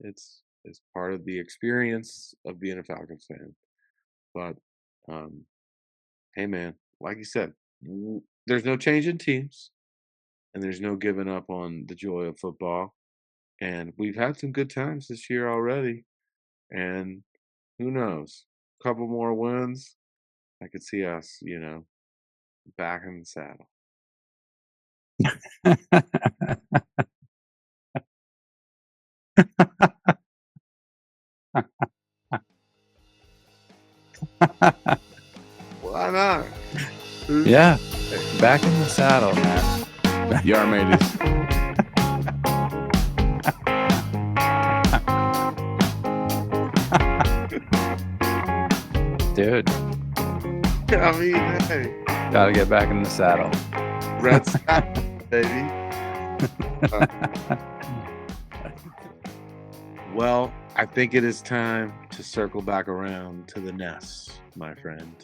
It's part of the experience of being a Falcons fan. But um, hey, man, like you said, there's no change in teams, and there's no giving up on the joy of football. And we've had some good times this year already. And who knows? A couple more wins, I could see us, back in the saddle. Why not? Who's Yeah, hey, back in the saddle, man. Y'all made this. Dude, I mean, hey, gotta get back in the saddle. red saddle, baby. Uh, well, I think it is time to circle back around to the nest, my friend.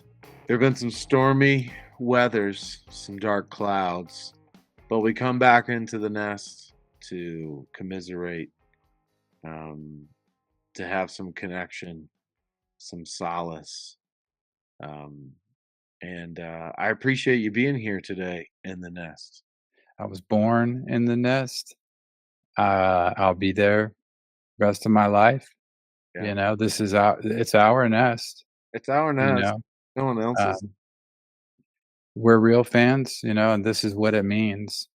There have been some stormy weathers, some dark clouds, but we come back into the nest to commiserate, um, to have some connection, some solace. Um, and I appreciate you being here today in the nest. I was born in the nest. I'll be there rest of my life. Yeah, This is it's our nest, it's our you nest. know. No one else's. Um, we're real fans, and this is what it means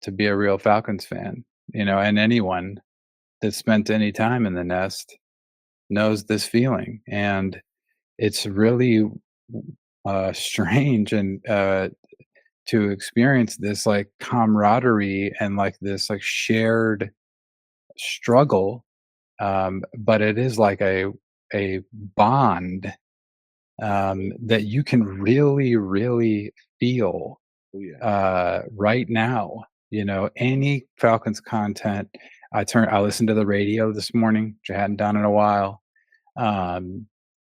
to be a real Falcons fan, and anyone that spent any time in the nest knows this feeling. And it's really strange and to experience this like camaraderie and like this like shared struggle, but it is like a bond that you can really really feel Oh yeah. right now. Any Falcons content. I listened to the radio this morning, which I hadn't done in a while. um,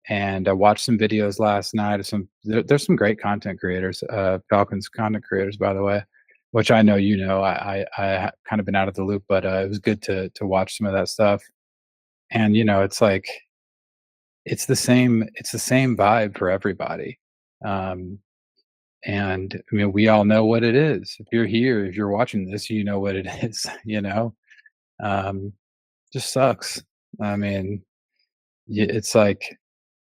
and I watched some videos last night of there's some great content creators, Falcons content creators, by the way, which I know kind of been out of the loop, but it was good to watch some of that stuff. And it's like it's the same vibe for everybody. Um, and I mean, we all know what it is. If you're here, if you're watching this, you know what it is. Um, just sucks. I mean, it's like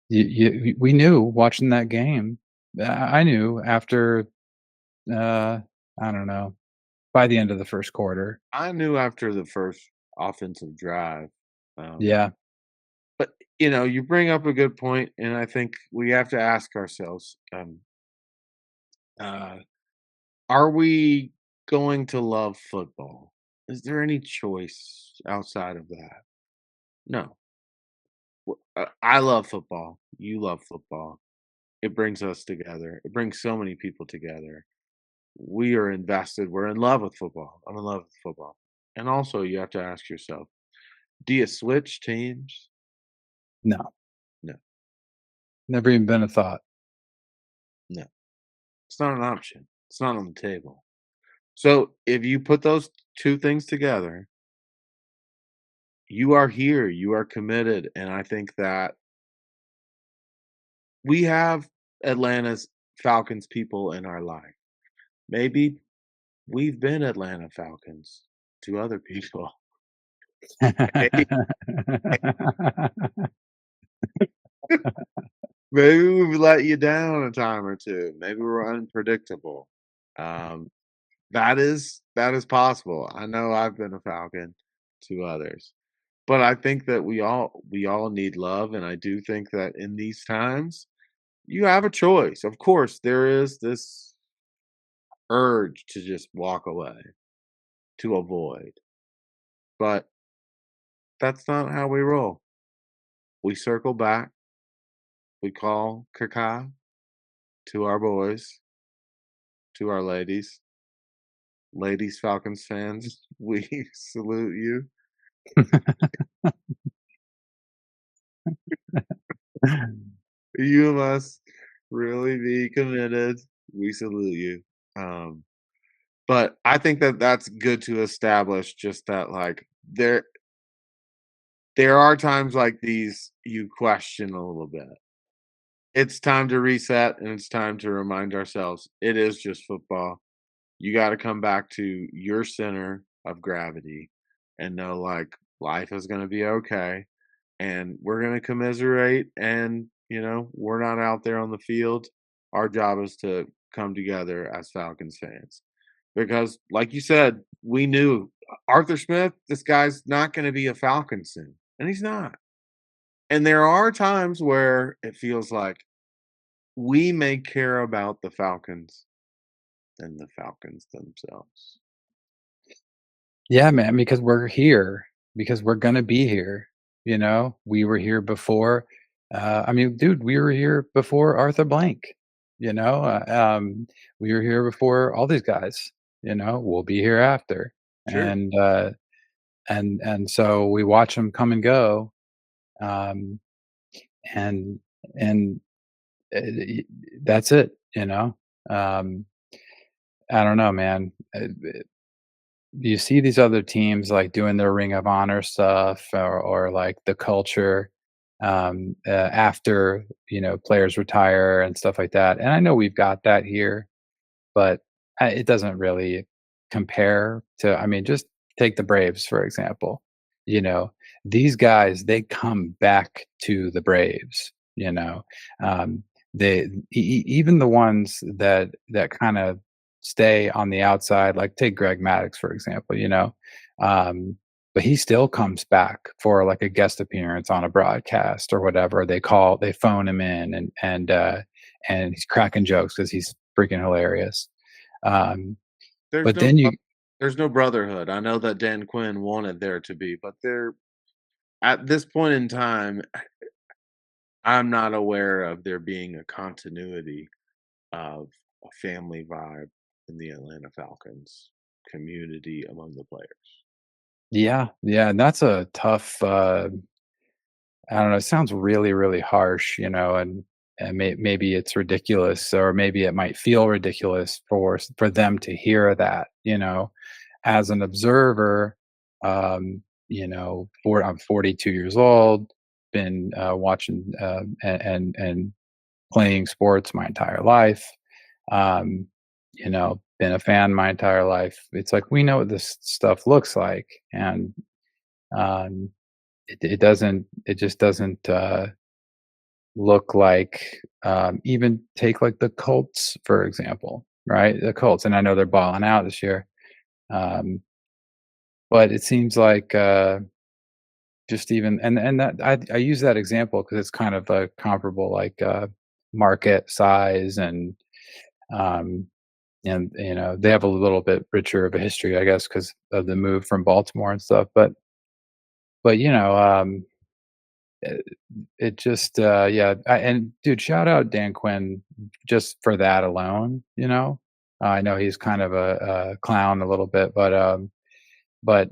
we knew watching that game. I knew after uh, I don't know, by the end of the first quarter. I knew after the first offensive drive. Um, Yeah. but you bring up a good point, and I think we have to ask ourselves: uh, Are we going to love football? Is there any choice outside of that? No. I love football. You love football. It brings us together. It brings so many people together. We are invested. We're in love with football. I'm in love with football. And also, you have to ask yourself, do you switch teams? No, No, never even been a thought. no. It's not an option. It's not on the table. So if you put those two things together, you are here, you are committed. And I think that we have Atlanta's Falcons people in our life. Maybe we've been Atlanta Falcons to other people. Maybe, maybe we've let you down a time or two. Maybe we're unpredictable. Um, that is possible. I know I've been a Falcon to others. But I think that we all need love, and I do think that in these times, you have a choice. Of course, there is this urge to just walk away, to avoid, but that's not how we roll. We circle back, we call Kaka to our boys, to our ladies. Ladies Falcons fans, we salute you. You must really be committed. We salute you. Um, but I think that that's good to establish just that, like, there there are times like these you question a little bit. It's time to reset, and it's time to remind ourselves it is just football. You gotta come back to your center of gravity and know, like, life is gonna be okay, and we're gonna commiserate, and, we're not out there on the field. Our job is to come together as Falcons fans. Because, like you said, we knew Arthur Smith, this guy's not gonna be a Falcon soon, and he's not. And there are times where it feels like we may care about the Falcons than the Falcons themselves. Yeah, man, because we're here, because we're gonna be here, you know? We were here before, I mean, dude, we were here before Arthur Blank, you know? We were here before all these guys, you know? We'll be here after, Sure. and, and so we watch them come and go, um, and and, y that's it, you know? Um, I don't know, man. You see these other teams like doing their Ring of Honor stuff or like the culture after players retire and stuff like that. And I know we've got that here, but it doesn't really compare to. I mean, just take the Braves for example. You know, these guys they come back to the Braves. Um, even the ones that kind of stay on the outside, like take Greg Maddux for example. Um, but he still comes back for like a guest appearance on a broadcast or whatever. They phone him in and he's cracking jokes because he's freaking hilarious. Um, There's but no then bro you there's no brotherhood. I know that Dan Quinn wanted there to be, but there at this point in time, I'm not aware of there being a continuity of a family vibe in the Atlanta Falcons community among the players. yeah, yeah, and that's a tough, I don't know, it sounds really, really harsh, and maybe it's ridiculous, or maybe it might feel ridiculous for them to hear that, as an observer, I'm 42 years old, been watching and playing sports my entire life. Um, been a fan my entire life. It's like we know what this stuff looks like, and um, it just doesn't look like. Even take like the Colts for example, right? The Colts, and I know they're balling out this year, um, but it seems like just even and that I use that example because it's kind of a comparable like market size um, and they have a little bit richer of a history, I guess, because of the move from Baltimore and stuff. But it, it just yeah. And dude, shout out Dan Quinn just for that alone. I know he's kind of a clown a little bit, but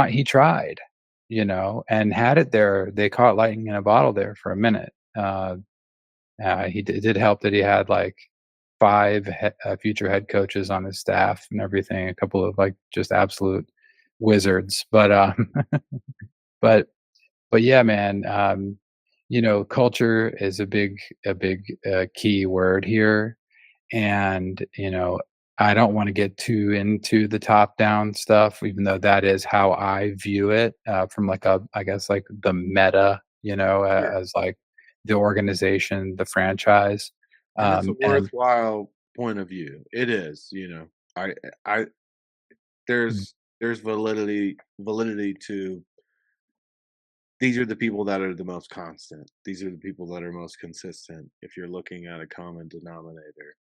he tried, and had it there. They caught lightning in a bottle there for a minute. It did help that he had like 5 future head coaches on his staff and everything, a couple of, like, just absolute wizards, but but yeah, man, culture is a big key word here, and, I don't wanna get too into the top-down stuff, even though that is how I view it, from, like, I guess, like, the meta, Sure. as, like, the organization, the franchise, And it's a and worthwhile point of view. It is. I there's validity to these are the people that are the most constant. These are the people that are most consistent. If you're looking at a common denominator,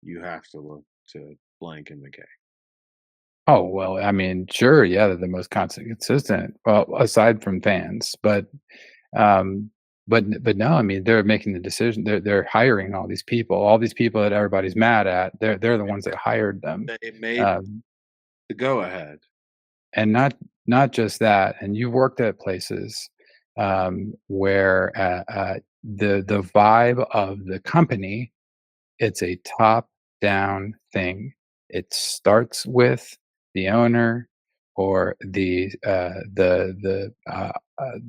you have to look to blank and McKay. Oh, well, I mean, sure, yeah, they're the most consistent, well, aside from fans, um, but no, I mean, they're making the decision, they're hiring all these people that everybody's mad at, they're the ones that hired them, They made um, the go ahead. and not just that, and you've worked at places, where, the vibe of the company, it's a top-down thing. It starts with the owner or the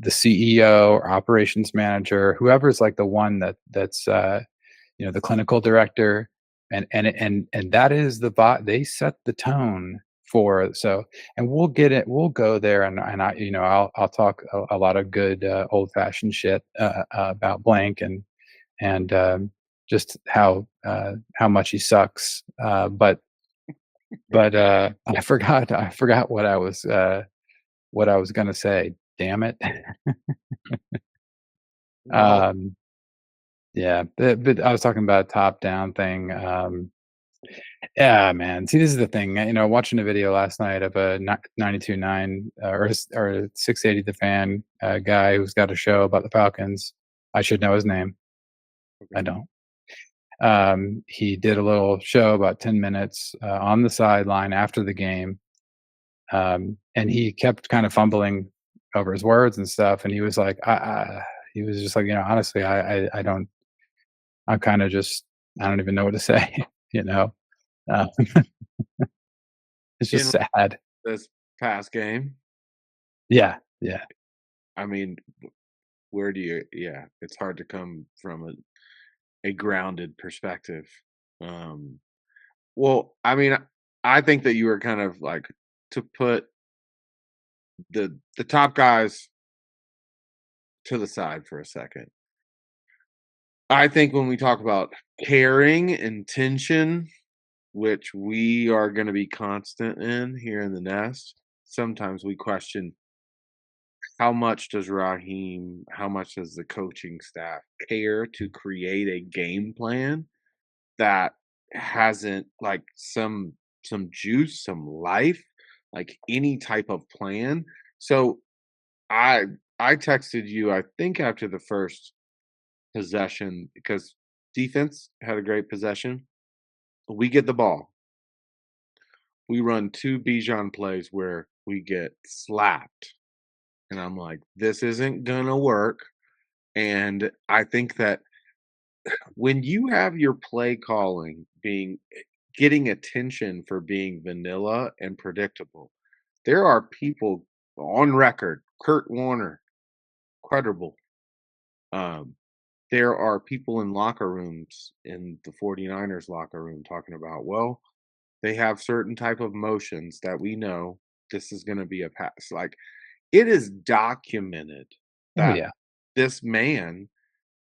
CEO or operations manager, whoever's like the one that's the clinical director, and that is they set the tone for. So, and we'll go there, and I'll talk a lot of good old fashioned shit about blank, and just how much he sucks. But I forgot what I was gonna say. Damn it. Well, um, yeah, but I was talking about a top down thing. Yeah, man. See, this is the thing. Watching a video last night of a 92.9 or 680 the fan guy who's got a show about the Falcons. I should know his name. I okay. don't. He did a little show about 10 minutes on the sideline after the game, and he kept kind of fumbling over his words and stuff. And he was like, he was just like, honestly, I don't, I'm kind of just, I don't even know what to say. you know, uh, it's just In sad. this past game, Yeah, yeah. I mean, where do you yeah, it's hard to come from a grounded perspective. Um, well, I mean, I think that you were kind of like to put the top guys to the side for a second. I think when we talk about caring, intention, which we are going to be constant in here in the nest, sometimes we question how much does Raheem, how much does the coaching staff care to create a game plan that hasn't like some juice, some life, like any type of plan. So I I texted you, I think after the first possession because defense had a great possession. We get the ball. We run 2 Bijan plays where we get slapped. And I'm like, this isn't gonna work. And I think that when you have your play calling being getting attention for being vanilla and predictable, there are people on record, Kurt Warner, credible. Um, there are people in locker rooms in the 49ers locker room talking about, well, they have certain type of motions that we know this is going to be a pass. Like it is documented Oh that yeah. this man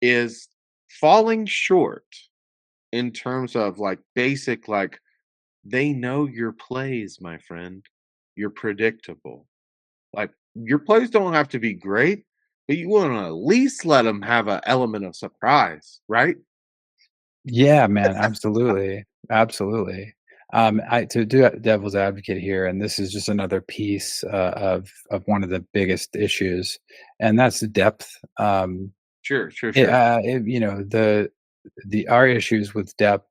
is falling short in terms of like basic like they know your plays, my friend. You're predictable. Like your plays don't have to be great, but you want to at least let them have an element of surprise, right? Yeah, man, absolutely, absolutely. I to do devil's advocate here, and this is just another piece of one of the biggest issues, and that's the depth. Sure, sure, sure. The our issues with depth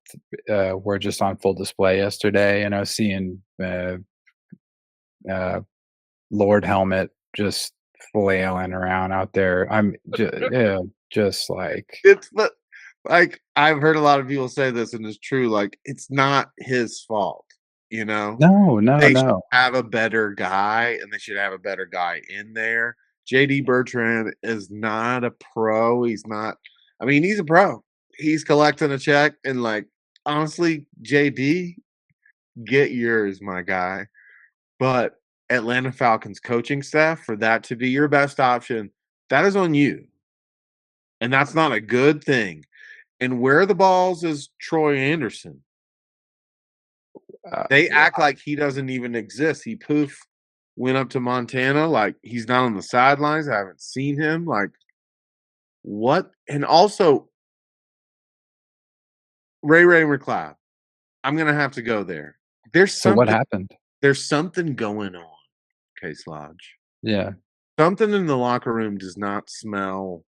were just on full display yesterday, and I was seeing uh, Lord Helmet just flailing around out there. Just like It's the like I've heard a lot of people say this, and it's true. Like it's not his fault, you know. no, no, They should no. have a better guy, and they should have a better guy in there. JD Bertrand is not a pro. He's not. I mean, he's a pro. He's collecting a check, and like honestly, JD, get yours, my guy. But Atlanta Falcons coaching staff for that to be your best option, that is on you, and that's not a good thing. And where the balls is Troy Anderson. They Yeah. act like he doesn't even exist. He poof went up to Montana like he's not on the sidelines. I haven't seen him. Like what? And also Ray McLeod. I'm gonna have to go there. There's So what something. happened? There's something going on. Case Lodge. Yeah, Something in the locker room does not smell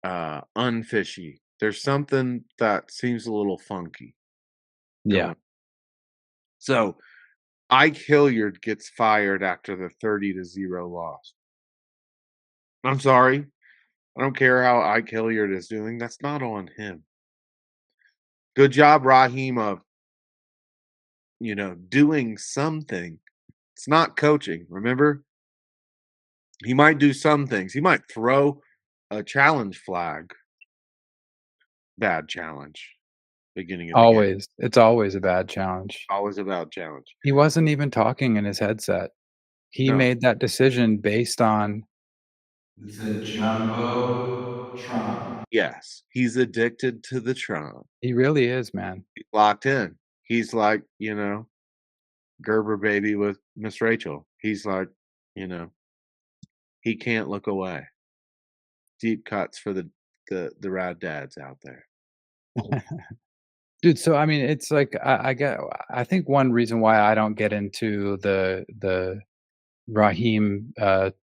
unfishy. There's something that seems a little funky yeah. going. So Ike Hilliard gets fired after the 30-0 loss. I'm sorry. I don't care how Ike Hilliard is doing. That's not on him. Good job, Raheem, of doing something. It's not coaching, remember? He might do some things. He might throw a challenge flag, bad challenge, beginning of the game. Always. It's always a bad challenge. Always about challenge. He wasn't even talking in his headset. He No. made that decision based on It's a jumbo Trump. Yes, he's addicted to the Trump. he really is, man. He's locked in. He's like, Gerber baby with Miss Rachel. He's like, you know, he can't look away. Deep cuts for the rad dads out there. Dude, so I mean, it's like I think one reason why I don't get into the Raheem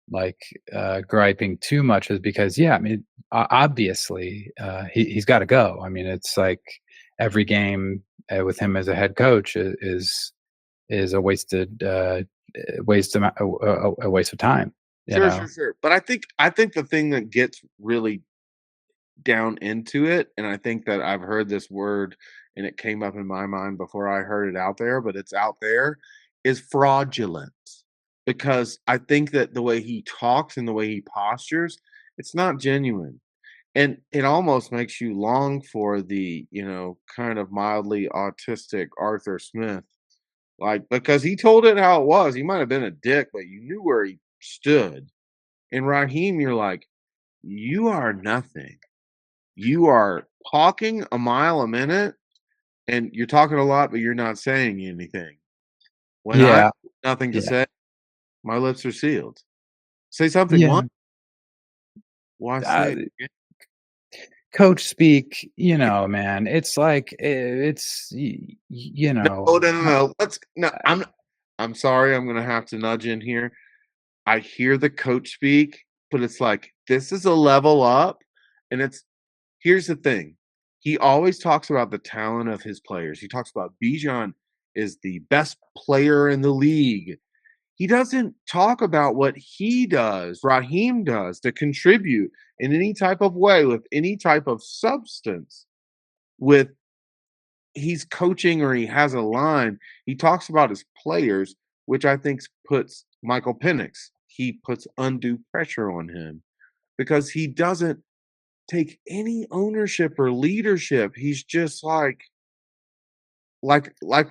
like griping too much is because yeah, I mean, obviously he's got to go. I mean, it's like every game with him as a head coach is a wasted a waste of time. You Sure, know? sure, sure. But I think the thing that gets really down into it, and I think that I've heard this word and it came up in my mind before I heard it out there, but it's out there, is fraudulent. Because I think that the way he talks and the way he postures, it's not genuine. And it almost makes you long for the, kind of mildly autistic Arthur Smith. Like, because he told it how it was. He might have been a dick, but you knew where he stood. And Raheem, you're like, you are nothing. You are talking a mile a minute and you're talking a lot, but you're not saying anything. When I have Yeah, nothing to yeah, say, my lips are sealed. Say something yeah. once, why Uh, say it again? coach speak, you know, man. It's like you No, know. no, no, no. Let's no. I'm sorry. I'm gonna have to nudge in here. I hear the coach speak, but it's like this is a level up, and it's here's the thing. He always talks about the talent of his players. He talks about Bijan is the best player in the league. He doesn't talk about what he does, Raheem does to contribute in any type of way with any type of substance. With he's coaching or he has a line, he talks about his players, which I think puts Michael Penix. He puts undue pressure on him because he doesn't take any ownership or leadership. He's just like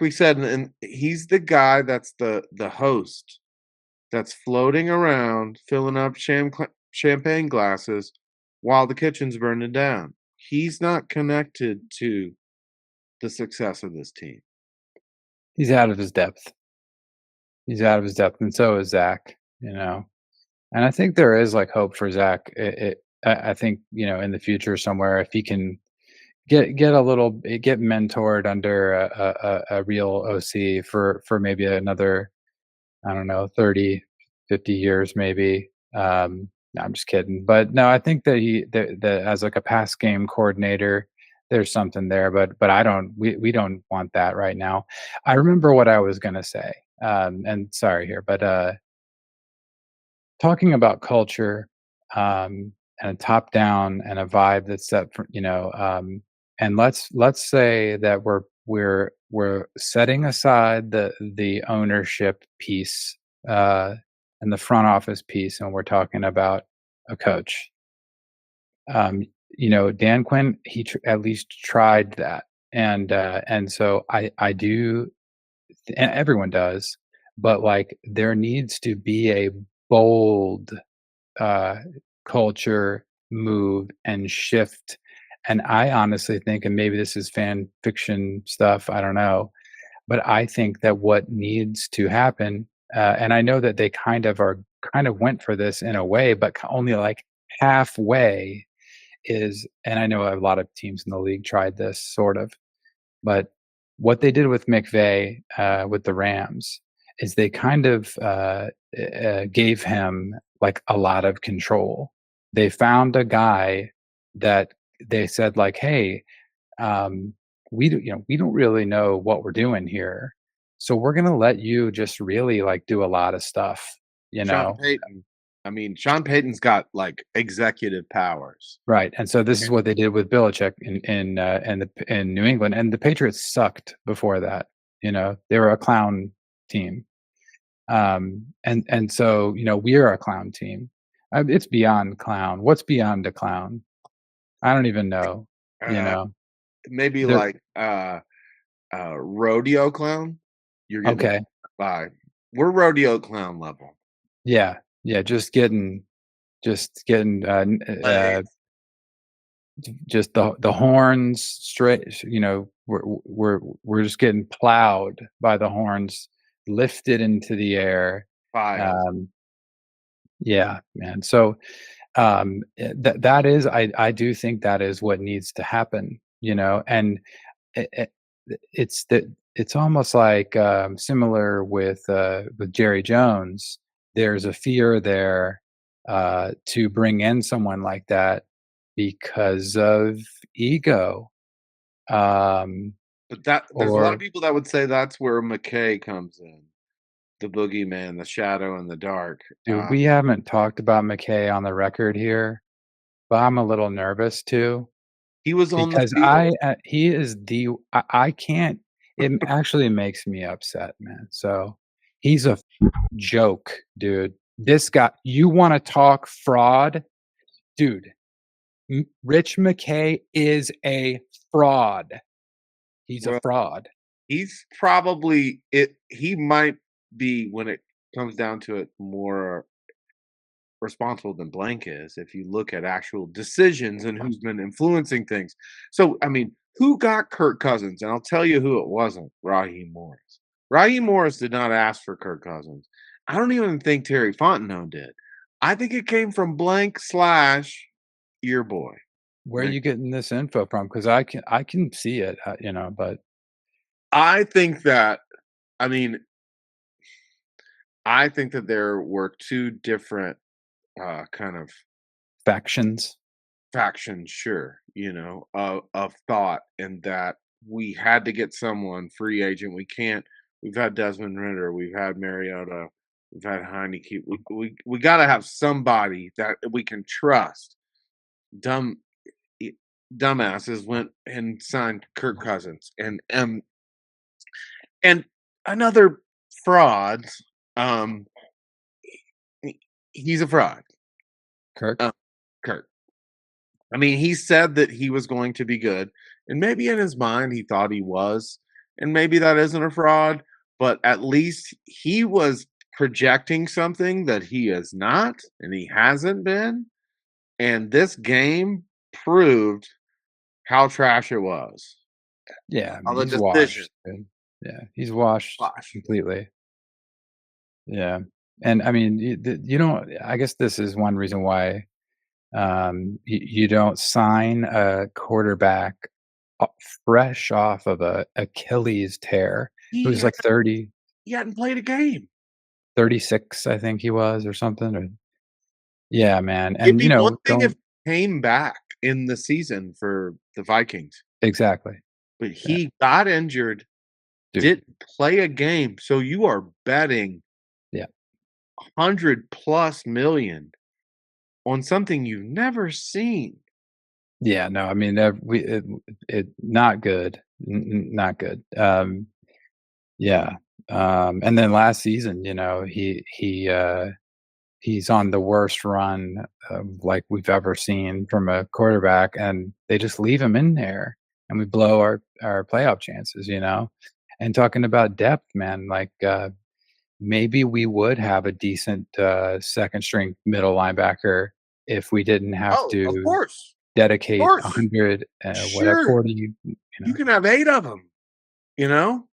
we said, and he's the guy that's the host that's floating around filling up champagne glasses while the kitchen's burning down. He's not connected to the success of this team. He's out of his depth. He's out of his depth, and so is Zach. You know, and I think there is like hope for Zach. I think in the future somewhere if he can get a little get mentored under a real OC for maybe another I don't know 30, 50 years maybe. No, I'm just kidding. But no, I think that that as like a pass game coordinator, there's something there. But I don't we don't want that right now. I remember what I was gonna say. And sorry here, but talking about culture and a top down and a vibe that's set for and let's say that we're setting aside the ownership piece and the front office piece and we're talking about a coach. um Dan Quinn, at least tried that, and so I do, and everyone does, but like there needs to be a bold uh, culture move and shift. And I honestly think, and maybe this is fan fiction stuff, I don't know, but I think that what needs to happen, and I know that they kind of went for this in a way, but only like halfway is, and I know a lot of teams in the league tried this sort of, but what they did with McVay, with the Rams is they kind of, gave him, like, a lot of control. They found a guy that they said, like, "Hey, we don't really know what we're doing here, so we're gonna let you just really, like, do a lot of stuff," you Sean know? Payton. I mean, Sean Payton's got like executive powers. Right, and so this is Okay. what they did with Belichick in New England, and the Patriots sucked before that. They were a clown team. And so, we are a clown team. It's beyond clown. What's beyond a clown? I don't even know, you Uh, know? maybe There like rodeo clown. You're getting Okay. by. We're rodeo clown level. Yeah. Yeah, just getting, Legs, just the horns straight, we're just getting plowed by the horns, lifted into the air. filed. Um, yeah, man. So, that is I do think that is what needs to happen, and it it's almost like, similar with Jerry Jones. There's a fear there, to bring in someone like that because of ego, um, But there's a lot of or people that would say that's where McKay comes in, the boogeyman, the shadow in the dark. dude, we haven't talked about McKay on the record here, but I'm a little nervous too. He was on the Because field. he is I can't actually makes me upset, man. So, he's a joke, dude. This guy, you wanna talk fraud? Dude, Rich McKay is a fraud. He's a Well, fraud. he's probably it. He might be, when it comes down to it, more responsible than Blank is if you look at actual decisions and who's been influencing things. So, I mean, who got Kirk Cousins? And I'll tell you who it wasn't: Raheem Morris. Raheem Morris did not ask for Kirk Cousins. I don't even think Terry Fontenot did. I think it came from Blank slash your boy. Where are Mc- you getting this info from? Because I can see it, but I think that, I mean, I think that there were two different kind of factions. faction, sure, of thought, and that we had to get someone free agent. We can't. We've had Desmond Ritter, we've had Mariota, we've had Heineke. We got to have somebody that we can trust. Dumb i- Dumbasses went and signed Kirk Cousins, and another fraud. Um, he's a fraud. Kirk? Uh, Kirk. I mean, he said that he was going to be good, and maybe in his mind he thought he was, and maybe that isn't a fraud, but at least he was projecting something that he is not, and he hasn't been. And this game proved how trash it was. Yeah, I How mean, the he's decision washed, dude. Yeah, he's washed wash. completely. Yeah, and I mean, you don't I guess this is one reason why, you don't sign a quarterback o fresh off of a Achilles tear, He who's had, like 30, he hadn't played a game. 36, I think he was or something, or yeah, man, It'd and, be one thing if don't he came back in the season for the Vikings, exactly. but Yeah, he got injured, dude. didn't play a game, so you are betting Yeah. 100 plus million on something you've never seen. Yeah, no, I mean, it not good, not good, yeah, and then last season, he's on the worst run, like we've ever seen from a quarterback, and they just leave him in there, and we blow our playoff chances, And talking about depth, man, like, maybe we would have a decent, 2nd string middle linebacker if we didn't have Oh, of to course. Of dedicate course. 100, whatever, Sure. 40, You can have 8 of them, you know?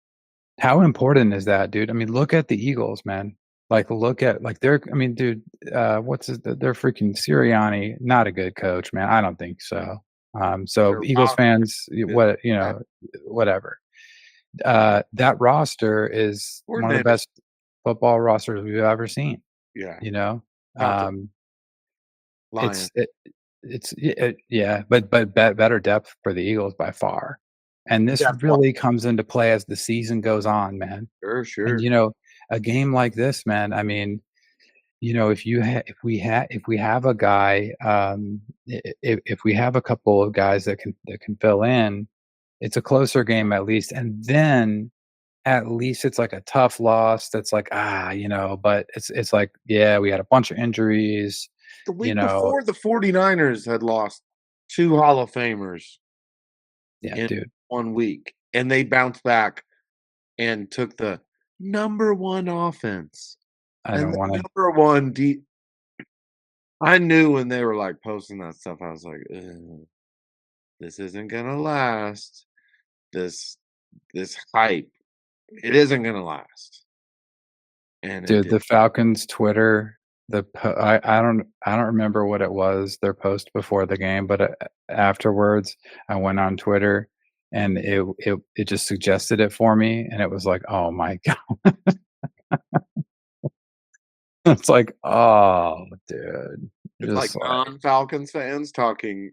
How important is that, dude? I mean, look at the Eagles, man. Like, look at like they're I mean, dude, what's his they're freaking Sirianni, not a good coach, man. I don't think so. So They're Eagles roster fans, is whatever. That roster is one of the coordinator. best football rosters we've ever seen, Yeah, you know? top 3 Um, Lions. it's it yeah, but better depth for the Eagles by far. And this Depth wise. really comes into play as the season goes on, man. Sure, And, sure. a game like this, man, I mean, if we have a guy, if we have a couple of guys that can fill in, it's a closer game at least. And then at least it's like a tough loss that's like, but it's like, yeah, we had a bunch of injuries, The you week know. before, the 49ers had lost 2 Hall of Famers Yeah, in dude, 1 week, and they bounced back and took the number 1 offense I and don't the wanna number 1 de I knew when they were, like, posting that stuff, I was like, "Ugh, this isn't gonna last. This this hype, it isn't gonna last." And it dude, did. the Falcons Twitter, I don't remember what it was, their post before the game, but, afterwards, I went on Twitter and it just suggested it for me, and it was like, "Oh my god." It's like, "Oh, dude." It's like Just like non-Falcons fans talking,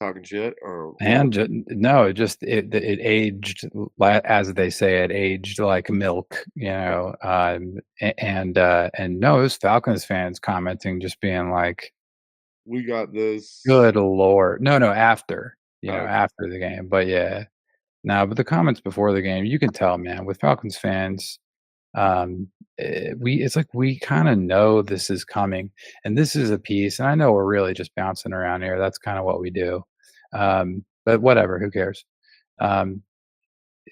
talking shit or what? and ju no, it just it aged as they say, it aged like milk, and no, it was Falcons fans commenting, just being like, We got this. "Good lord." No, after, Okay. after the game, but yeah. No, but the comments before the game, you can tell, man, with Falcons fans, it's like we kinda know this is coming, and this is a piece, and I know we're really just bouncing around here, that's kinda what we do, but whatever, who cares? Um,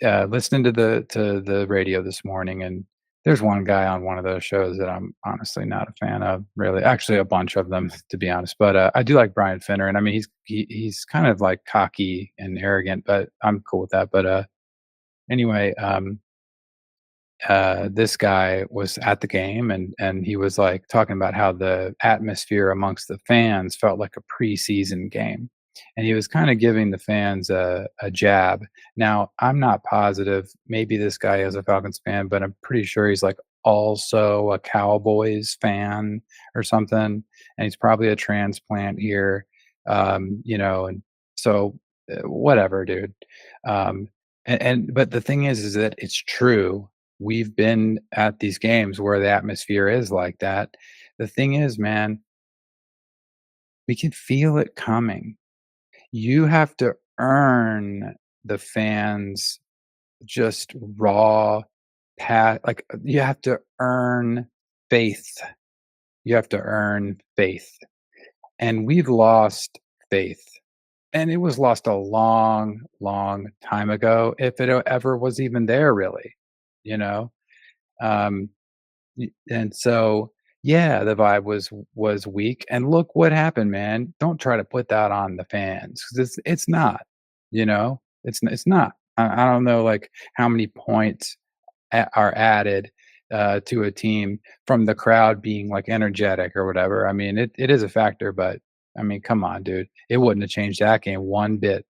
Listening to the radio this morning, and there's one guy on one of those shows that I'm honestly not a fan of, really. Actually, a bunch of them, to be honest. But I do like Brian Finner, and I mean, he's kind of like cocky and arrogant, but I'm cool with that. But anyway, this guy was at the game and he was like talking about how the atmosphere amongst the fans felt like a preseason game. And he was kind of giving the fans a jab. Now, I'm not positive. Maybe this guy is a Falcons fan, but I'm pretty sure he's like also a Cowboys fan or something. And he's probably a transplant here, and so whatever, dude. But the thing is that it's true. We've been at these games where the atmosphere is like that. The thing is, man, we can feel it coming. You have to earn the fans just raw you have to earn faith. You have to earn faith. And we've lost faith. And it was lost a long, long time ago, if it ever was even there, really, you know? Um, and so, yeah, the vibe was weak, and look what happened, man. Don't try to put that on the fans 'cause it's not, it's not. I don't know, like, how many points are added to a team from the crowd being like energetic or whatever. I mean, it is a factor, but I mean, come on, dude. It wouldn't have changed that game one bit.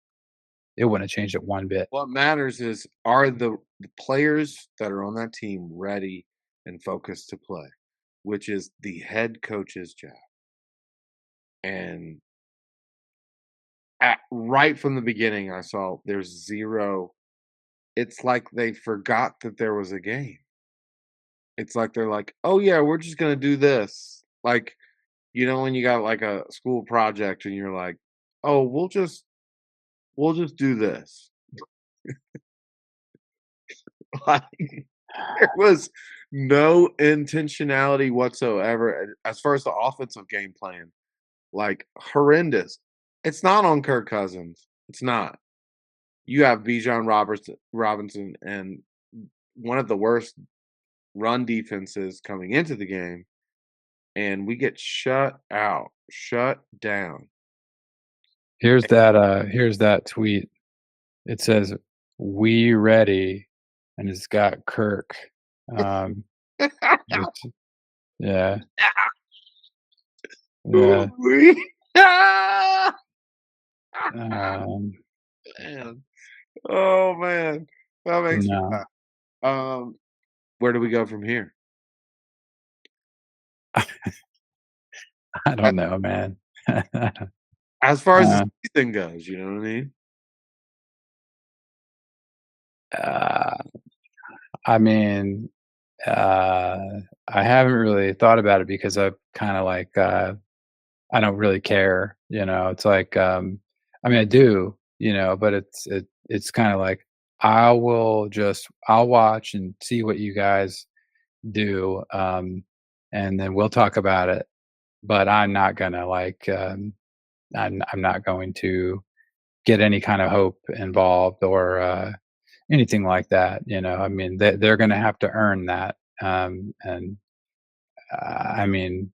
It wouldn't have changed it one bit. What matters is, are the players that are on that team ready and focused to play, which is the head coach's job. And right from the beginning, I saw there's 0. It's like they forgot that there was a game. It's like they're like, "Oh, yeah, we're just gonna do this." Like, when you got, like, a school project and you're like, "Oh, we'll just do this." Like, there was no intentionality whatsoever as far as the offensive game plan, like, horrendous. It's not on Kirk Cousins. It's not. You have Bijan Robinson and one of the worst run defenses coming into the game, and we get shut out, shut down. Here's that tweet. It says, "We ready," and it's got Kirk. Um, just yeah, yeah. We Ah! Um, Man. Oh, man. That makes me no, laugh. Um, where do we go from here? I don't know, man. As far as the uh, season goes, you know what I mean? uh, I mean, uh, I haven't really thought about it because I've kind of like I don't really care. It's like I mean, I do, but it's kind of like I'll watch and see what you guys do, and then we'll talk about it, but I'm not gonna, like, I'm not going to get any kind of hope involved or, anything like that, you know? I mean, they're gonna have to earn that, and, I mean,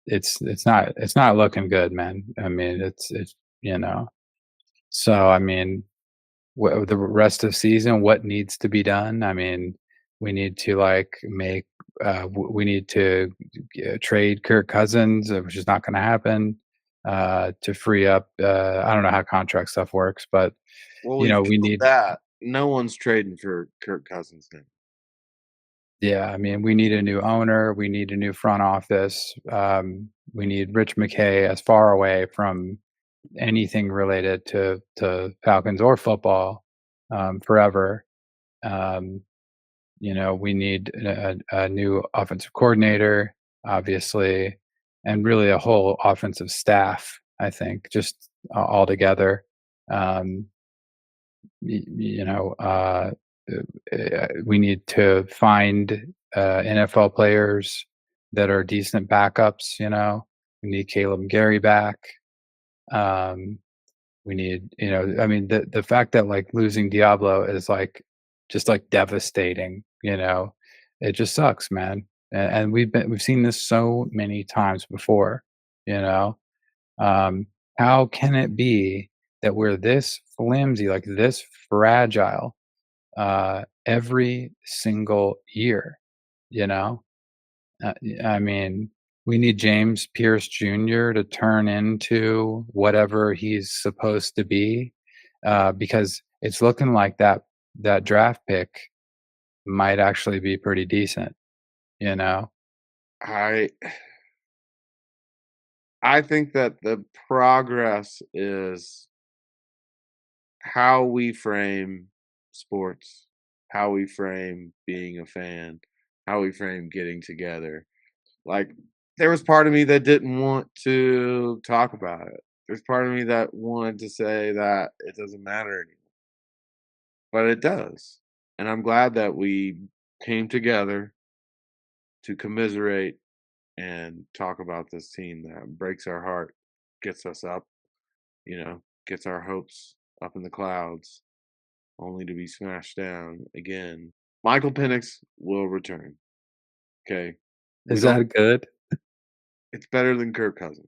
it's not looking good, man. I mean, it's you know? So, I mean, the rest of season, what needs to be done? I mean, we need to like make we need to trade Kirk Cousins, which is not going to happen. To free up, I don't know how contract stuff works, but Well, you we've know, we killed need, that. No one's trading for Kirk Cousins now. yeah, I mean, we need a new owner, we need a new front office, we need Rich McKay as far away from anything related to Falcons or football forever. Um, You know, we need a new offensive coordinator, obviously, and really a whole offensive staff, I think, just all together. Um, you know, we need to find NFL players that are decent backups, you know. We need Caleb and Gary back. Um, we need, you know, I mean, the fact that, like, losing Diablo is, like, just, like, devastating, you know? It just sucks, man, and we've seen this so many times before, you know? Um, how can it be that we're this flimsy, like, this fragile, every single year, you know? I mean, we need James Pierce Jr. to turn into whatever he's supposed to be, because it's looking like that draft pick might actually be pretty decent, you know? I I think that the progress is how we frame sports, how we frame being a fan, how we frame getting together. Like, there was part of me that didn't want to talk about it. There's part of me that wanted to say that it doesn't matter anymore, but it does. And I'm glad that we came together to commiserate and talk about this team that breaks our heart, gets us up, gets our hopes up in the clouds, only to be smashed down again. Michael Penix will return. Okay. We Is don't that good? It's better than Kirk Cousins.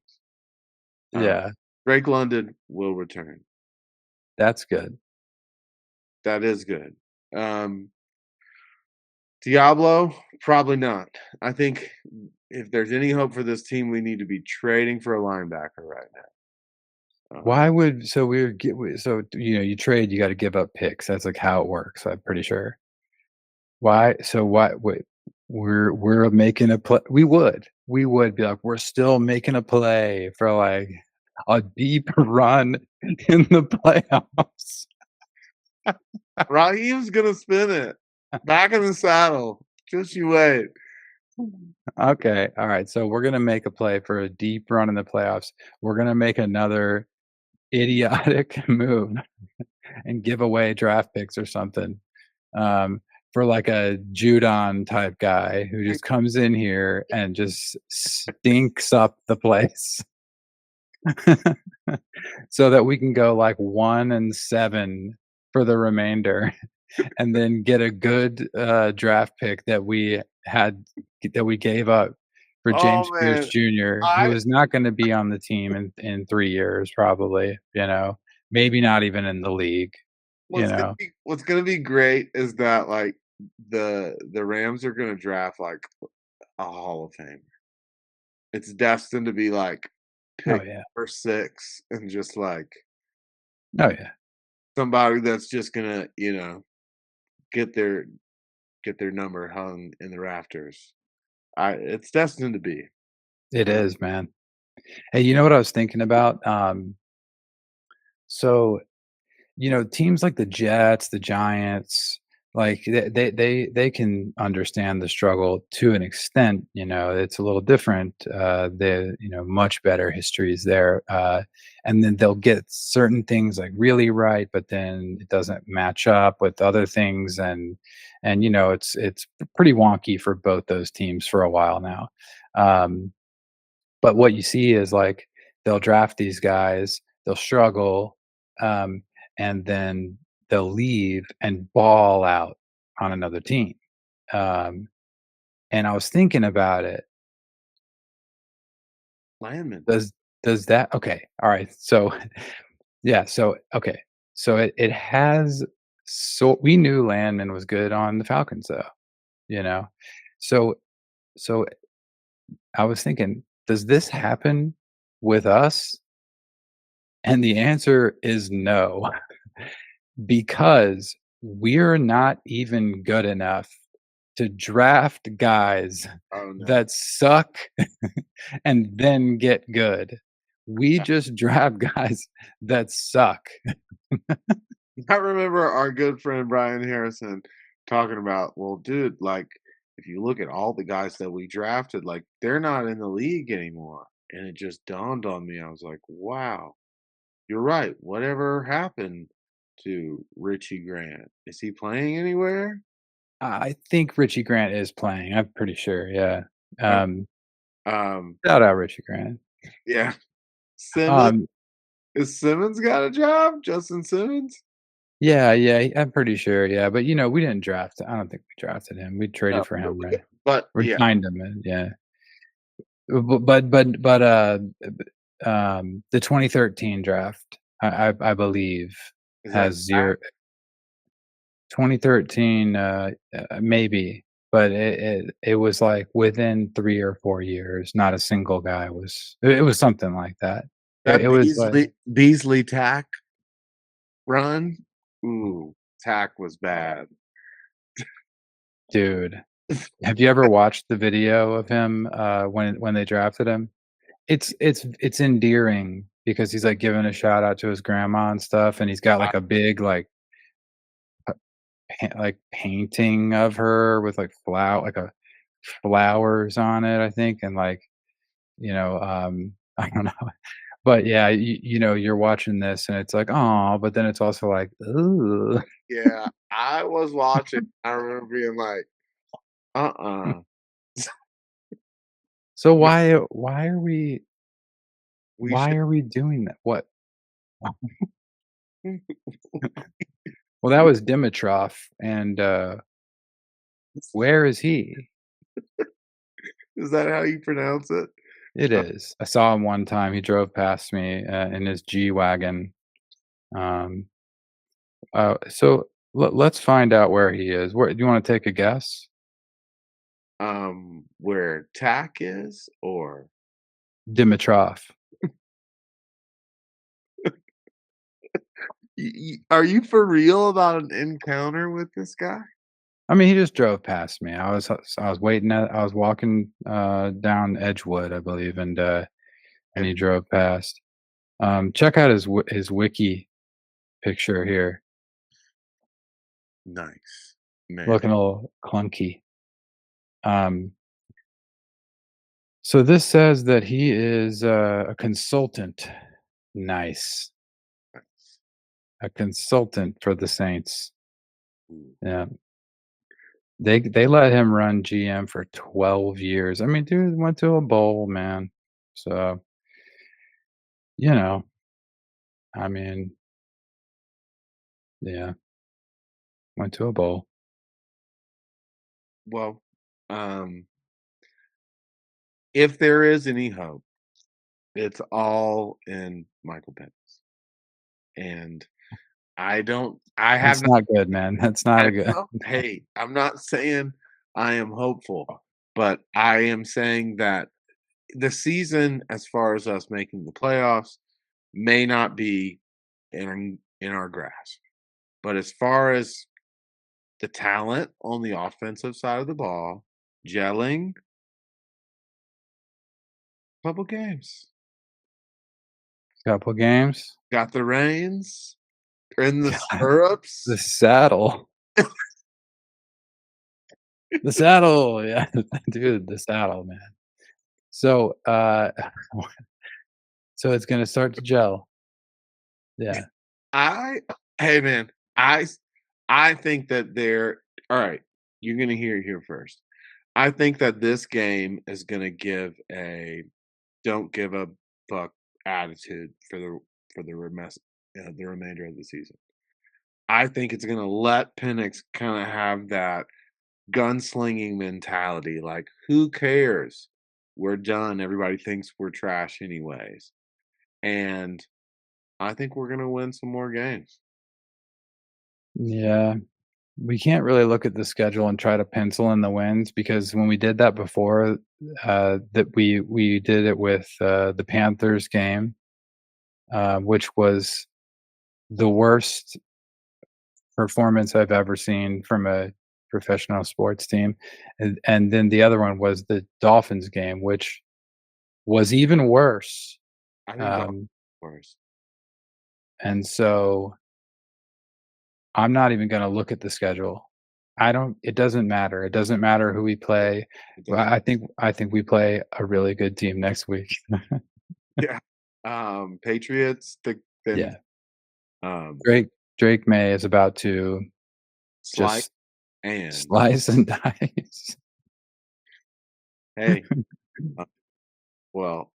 Uh, Yeah, Drake London will return. that's good. That is good. Um, Diablo, probably not. I think if there's any hope for this team, we need to be trading for a linebacker right now. Why would so we would get so, you know, you trade, you gotta give up picks, that's, like, how it works, I'm pretty sure. Why wait, we're making a play we would be like, "We're still making a play for, like, a deep run in the playoffs." Raheem's gonna spin it. Back in the saddle. Just you wait. Okay, alright, so we're gonna make a play for a deep run in the playoffs. We're gonna make another idiotic move and give away draft picks or something, um, for like a Judon type guy who just comes in here and just stinks up the place so that we can go like 1-7 for the remainder and then get a good draft pick that we gave up for Oh James Pierce man, Jr., who I is not going to be on the team in 3 years, probably, you know, maybe not even in the league, you know. what's gonna be great is that like the Rams are gonna draft like a Hall of Famer. It's destined to be like Oh pick yeah. number 6 and just like Oh yeah. somebody that's just gonna, get their get their number hung in the rafters. I It's destined to be. It Uh, is, man. Hey, you know what I was thinking about? So, you know, teams like the Jets, the Giants, like, they can understand the struggle to an extent, it's a little different, much better histories there, and then they'll get certain things, like, really right, but then it doesn't match up with other things, and, it's pretty wonky for both those teams for a while now, but what you see is, like, they'll draft these guys, they'll struggle, um, and then they'll leave and ball out on another team. Um, and I was thinking about it. Landman. Does does that okay, alright, so yeah, so okay. So it has so we knew Landman was good on the Falcons though, you know? So so I was thinking, does this happen with us? And the answer is no, because we're not even good enough to draft guys Oh, no. that suck and then get good. We Yeah. just draft guys that suck. I remember our good friend Brian Harrison talking about, well, dude, like, if you look at all the guys that we drafted, like, they're not in the league anymore. And it just dawned on me. I was like, wow, you're right. Whatever happened to Richie Grant? Is he playing anywhere? I think Richie Grant is playing. I'm pretty sure. Yeah. Uh, Um, Um, Shout out Richie Grant. yeah. Simmons? Um, Is Simmons got a job? Justin Simmons? yeah, yeah. I'm pretty sure. Yeah, but we didn't draft. I don't think we drafted him. We No, traded for but him, we right? did. But We yeah, signed him. Yeah. The 2013 draft, I believe, is that has 2013, maybe, but it was, like, within 3 or 4 years, not a single guy it was something like that. It that was like, Beasley Tack run? Ooh, Tack was bad. dude, have you ever watched the video of him, when they drafted him? It's endearing because he's, like, giving a shout out to his grandma and stuff, and he's got, I like, a big, painting of her with, like, flowers on it, I think, and, like, I don't know. But, yeah, you're watching this and it's like, oh, but then it's also like, ooh. yeah, I was watching, I remember being like, "Uh-uh, So no, we why should." are we doing that? What? Well, that was Dimitrov, and, where is he? Is that how you pronounce it? It Uh, is. I saw him one time, he drove past me, in his G-Wagon, um, so let's find out where he is. Where do you wanna take a guess? where Tack is? Or Dimitrov. are you for real about an encounter with this guy? I mean, he just drove past me. I was walking, down Edgewood, I believe, and he And drove past. Check out his wiki picture here, nice, man. looking a little clunky. Um, so this says that he is, a consultant. Nice. Nice. A consultant for the Saints. Ooh, Yeah. They let him run GM for 12 years. I mean, dude went to a bowl, man. So, you know, I mean, yeah, went to a bowl. well, um, if there is any hope, it's all in Michael Penix, and I have That's not. not good, man. That's not I a good. know. Hey, I'm not saying I am hopeful, but I am saying that the season, as far as us making the playoffs, may not be in our grasp. But as far as the talent on the offensive side of the ball, gelling, couple games. Couple games. Got the reins in the God, the stirrups. saddle. The saddle, yeah, dude, the saddle, man. So, so it's gonna start to gel. Yeah, I hey man, I s- I think that they're all right. You're gonna hear it here first. I think that this game is gonna give a don't give a fuck attitude for the remainder of the season. I think it's gonna let Penix kind of have that gunslinging mentality. Like, who cares? We're done. Everybody thinks we're trash anyways. And I think we're gonna win some more games. yeah. We can't really look at the schedule and try to pencil in the wins because when we did that before, that we did it with, the Panthers game, which was the worst performance I've ever seen from a professional sports team, and then the other one was the Dolphins game, which was even worse, I think Dolphins um, worse. and so I'm not even gonna look at the schedule. I don't it doesn't matter. It doesn't matter who we It, play. it Well, doesn't. I think we play a really good team next week. Yeah. Patriots. Then Yeah. um, Drake May is about to Slight just and slice and dice. hey,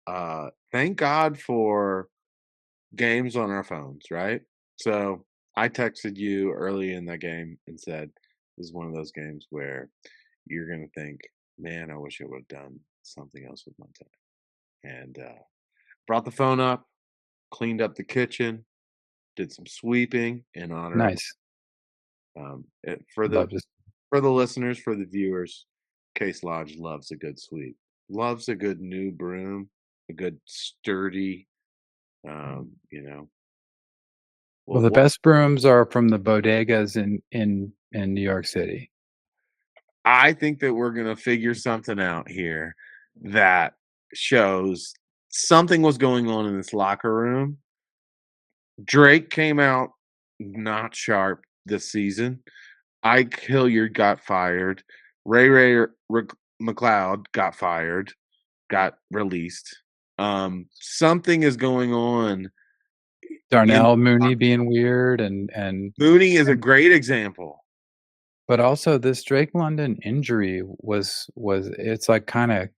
uh, thank God for games on our phones, right? So I texted you early in that game and said, "This is one of those games where you're gonna think, man, I wish I would have done something else with my time." And brought the phone up, cleaned up the kitchen, did some sweeping in honor of Nice. for the Love to listeners, for the viewers. Case Lodge loves a good sweep, loves a good new broom, a good sturdy. You know, Well, well, the best brooms are from the bodegas in New York City. I think that we're gonna figure something out here that shows something was going on in this locker room. Drake came out not sharp this season. Ike Hilliard got fired. Ray McLeod got fired, got released. Something is going on in Darnell Mooney being weird Mooney is a and great example. but also this Drake London injury was it's like kinda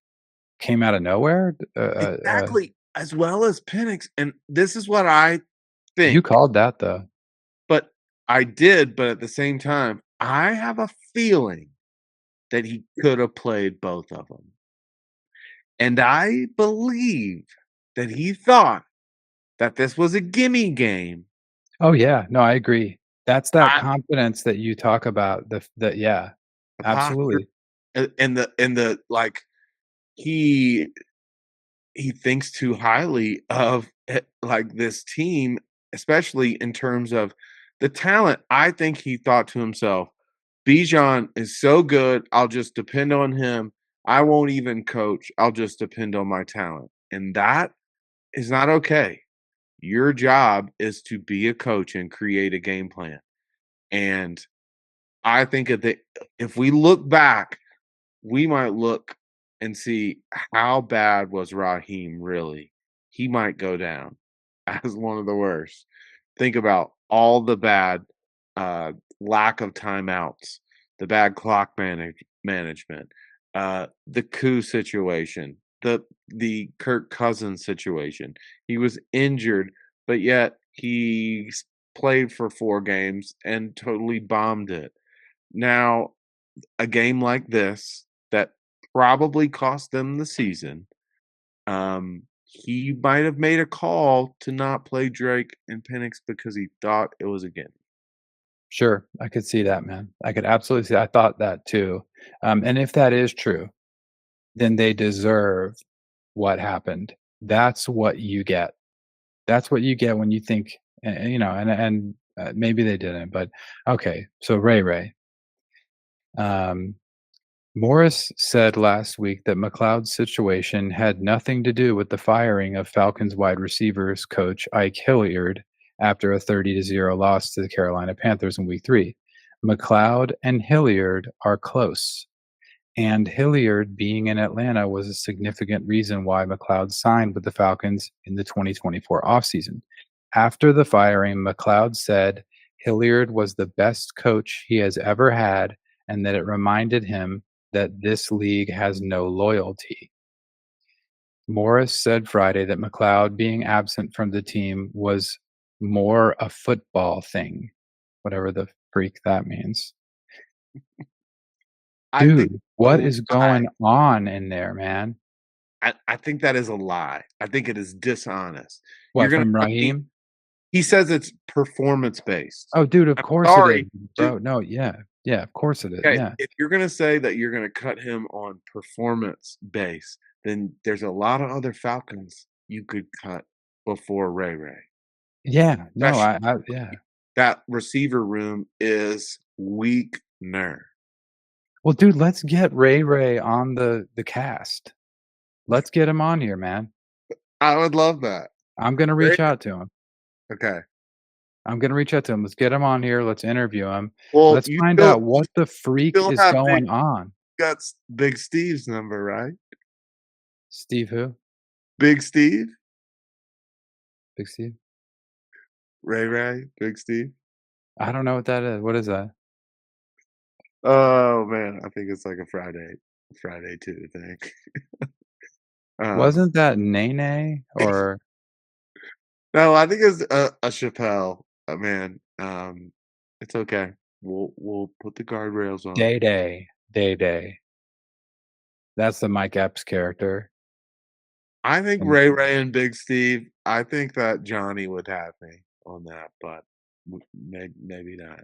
came out of nowhere. Exactly, as well as Penix, and this is what I You think, called that though. but I did, but at the same time, I have a feeling that he could have played both of them, and I believe that he thought that this was a gimme game. Oh, yeah. No, I agree. That's that I confidence that you talk about, the yeah, the posture absolutely. and the like, he he thinks too highly of like this team, especially in terms of the talent. I think he thought to himself, Bijan is so good, I'll just depend on him. I won't even coach. I'll just depend on my talent. And that is not okay. Your job is to be a coach and create a game plan. And I think if we look back, we might look and see how bad was Raheem really. He might go down as one of the worst. Think about all the bad uh, lack of timeouts, the bad clock management, the coup situation, the Kirk Cousins situation. He was injured, but yet played for 4 games and totally bombed it. Now, a game like this that probably cost them the season, he might have made a call to not play Drake and Penix because he thought it was a game. Sure, I could see that, man. I could absolutely see I thought that too. And if that is true, then they deserve what happened. That's what you get. That's what you get when you think, maybe they didn't, but okay. So Ray, um, Morris said last week that McLeod's situation had nothing to do with the firing of Falcons wide receivers coach Ike Hilliard after a 30-0 loss to the Carolina Panthers in week 3. McLeod and Hilliard are close. And Hilliard being in Atlanta was a significant reason why McLeod signed with the Falcons in the 2024 offseason. After the firing, McLeod said Hilliard was the best coach he has ever had and that it reminded him that this league has no loyalty. Morris said Friday that McLeod being absent from the team was more a football thing, whatever the freak that means. I think Dude, a what is lie. going on in there, man? I think that is a lie. I think it is dishonest. You're What, gonna from put me Raheem? he says it's performance based. Oh, dude, of I'm course it is, sorry, bro. No, yeah. Yeah, of course it is, okay, yeah. if you're gonna say that you're gonna cut him on performance base, then there's a lot of other Falcons you could cut before Ray Ray. Yeah, no, Especially yeah. that receiver room is weakener. Well, dude, let's get Ray Ray on the cast. Let's get him on here, man. I would love that. I'm gonna Ray reach out to him. okay. I'm gonna reach out to him. Let's get him on here. Let's interview him. Well, Let's find out what the you freak still is have going on. Big Steve's number, right? Steve who? Big Steve? Big Steve? Ray Ray? Big Steve? I don't know what that is. What is that? Oh, man, I think it's like a Friday 2 thing. Um, Wasn't that Nene or no, I think it's a Chappelle, man, it's okay. We'll put the guardrails on. Day Day? Day Day. That's the Mike Epps character. I think And Ray Ray and Big Steve, I think that Johnny would have me on that, but maybe not.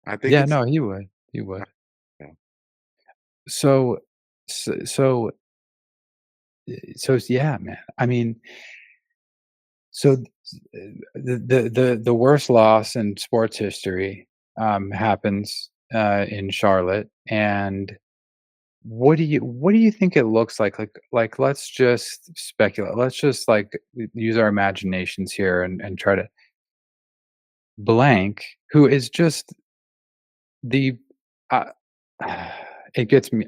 I think yeah, it's no, he would. He uh, would. yeah. So so yeah, man. I mean, so the worst loss in sports history happens in Charlotte, and what do you think it looks like? Like let's just speculate. Let's just like use our imaginations here and try to blank, who is just the uh, it gets me.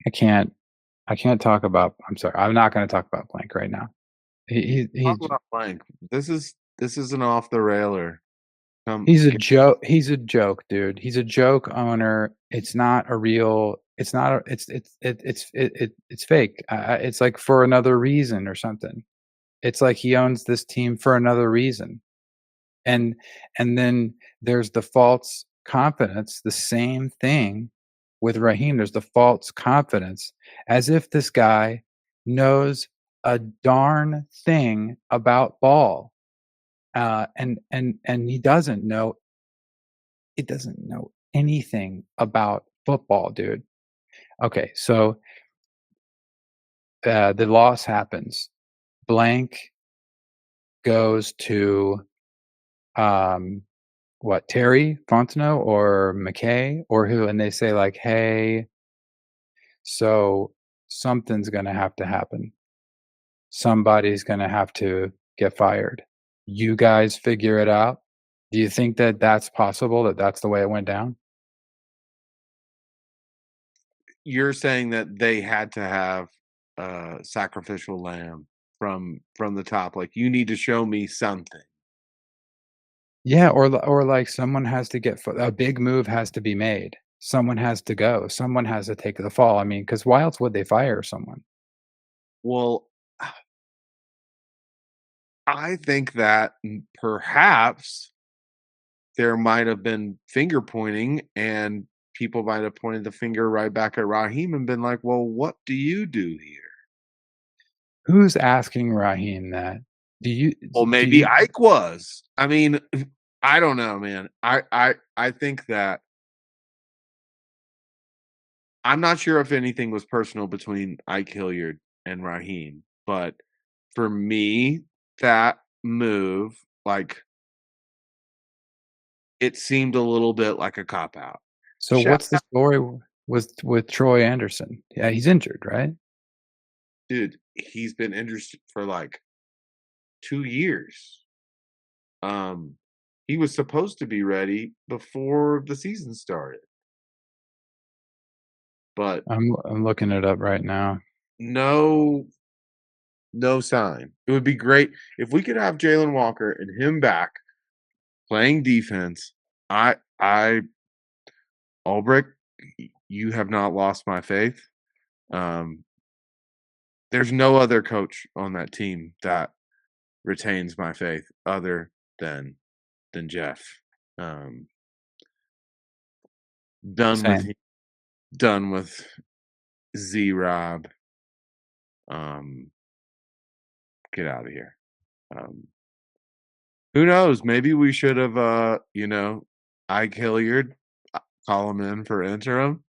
I can't. I can't talk about. I'm sorry. I'm not going to talk about blank right now. Talk He's about blank. This is an off the railer. He's a Get joke he's a joke, dude. He's a joke owner. It's not a real it's not a it's fake. It's like for another reason or something. It's like he owns this team for another reason. And and then there's the false confidence, the same thing with Raheem. There's the false confidence as if this guy knows a darn thing about ball. And he doesn't know anything about football, dude. Okay, so the loss happens. Blank goes to um, what Terry Fontenot or McKay or who, and they say like, "Hey, so something's gonna have to happen. Somebody's gonna have to get fired. You guys figure it out." Do you think that that's possible? That that's the way it went down? you're saying that they had to have sacrificial lamb from the top. Like you need to show me something. Yeah, or like someone has to a big move has to be made. Someone has to go. Someone has to take the fall. I mean, because why else would they fire someone? Well, I think that perhaps there might have been finger pointing and people might have pointed the finger right back at Raheem and been like, "Well, what do you do here?" Who's asking Raheem that? Well, Do maybe you Ike was. I mean, I don't know, man. I think that I'm not sure if anything was personal between Ike Hilliard and Raheem, but for me, that move, like, it seemed a little bit like a cop out. so Shout what's the story with Troy Anderson? Yeah, he's injured, right? dude, he's been interested for like 2 years. Um, he was supposed to be ready before the season started. but I'm looking it up right now. no no sign. It would be great if we could have Jalen Walker and him back playing defense. I Ulbrich, you have not lost my faith. Um, there's no other coach on that team that retains my faith other than Jeff. Um, done with Same. him, done with Z Rob. Um, get out of here. Um, who knows? Maybe we should have, Ike Hilliard call him in for interim.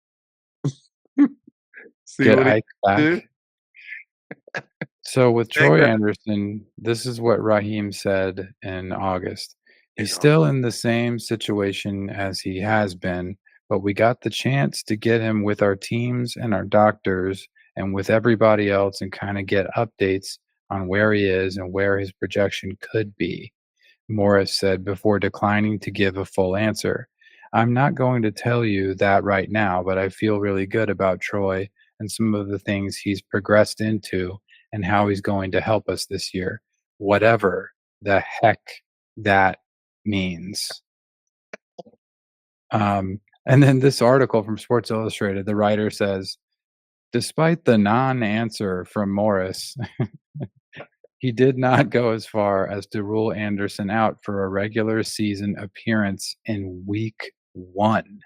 See Get what he Ike do. back. So with Take Troy that. Anderson, this is what Raheem said in August. You He's know, still in the same situation as he has been, but we got the chance to get him with our teams and our doctors and with everybody else and kind of get updates on where he is and where his projection could be. Morris said before declining to give a full answer. I'm not going to tell you that right now, but I feel really good about Troy and some of the things he's progressed into and how he's going to help us this year, whatever the heck that means. And then this article from Sports Illustrated, the writer says, despite the non answer from Morris, he did not go as far as to rule Anderson out for a regular season appearance in week 1.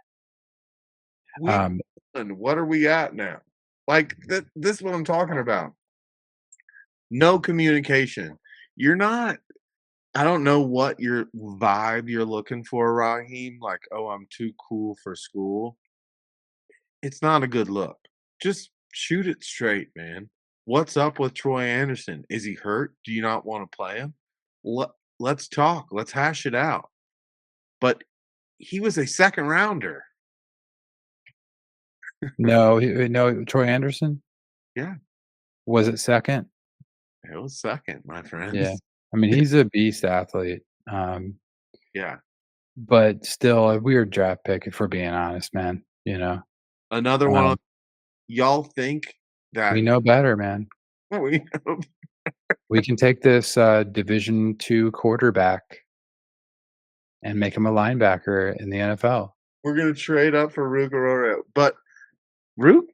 week Um, one, what are we at now? Like this is what I'm talking about. No communication. You're not. I don't know what your vibe you're looking for, Raheem. Like, oh, I'm too cool for school. It's not a good look. Just shoot it straight, man. What's up with Troy Anderson? Is he hurt? Do you not want to play him? Let's talk. Let's hash it out. But he was a second rounder. no, Troy Anderson? Yeah, Was it second? it was second, my Yeah. friends. I mean, he's a beast athlete. Yeah. But still a weird draft pick if we're being honest, man. Another one. Um, Y'all think we that know better, man. we We can take this Division 2 quarterback and make him a linebacker in the NFL. we're gonna trade up for Rook Aurora. But Rook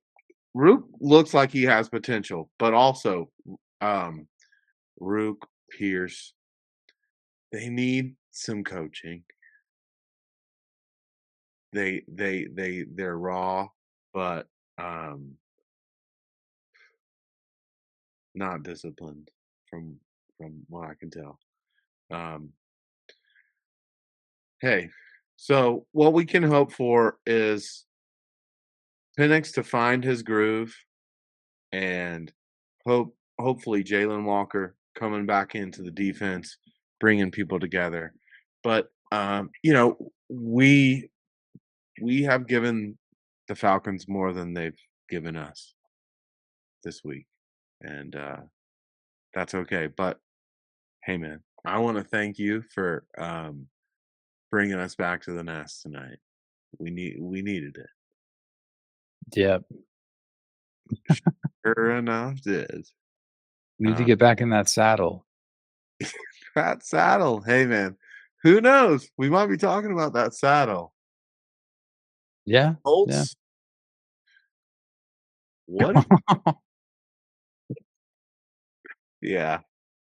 Rook looks like he has potential, but also um Rook Pierce, they need some coaching. They're raw, but not disciplined from what I can tell. Um hey, so what we can hope for is Penix to find his groove and hopefully Jalen Walker coming back into the defense, bringing people together. But we have given the Falcons more than they've given us this week, and that's okay. But hey, man, I want to thank you for bringing us back to the nest tonight. We needed it. Yep. Sure enough, did. We need to Uh, get back in that saddle. that saddle. Hey, man, who knows? We might be talking about that saddle. Yeah. Yeah. Colts. What? Yeah, I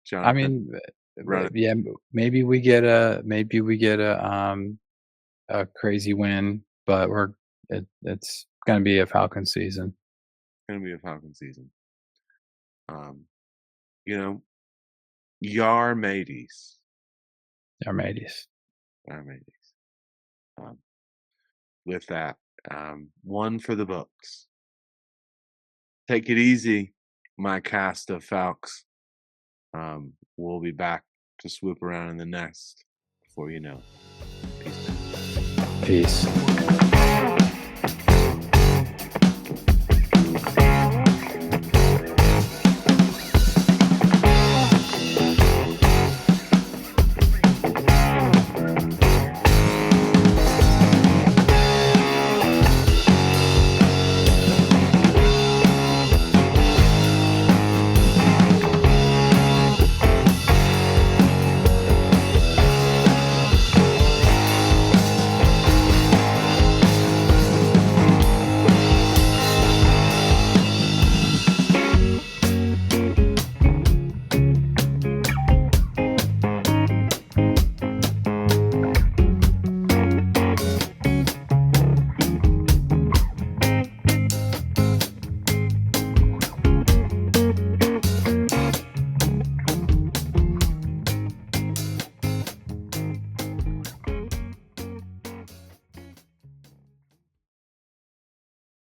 Jonathan, mean, run it. yeah, maybe we get a crazy win, but it's gonna be a Falcon season. It's gonna be a Falcon season. Um, you know, Yar mateys. Our mateys. Yar mateys. Um, with that, one for the books. Take it easy, my cast of Falcons. We'll be back to swoop around in the nest before you know. Peace. Peace.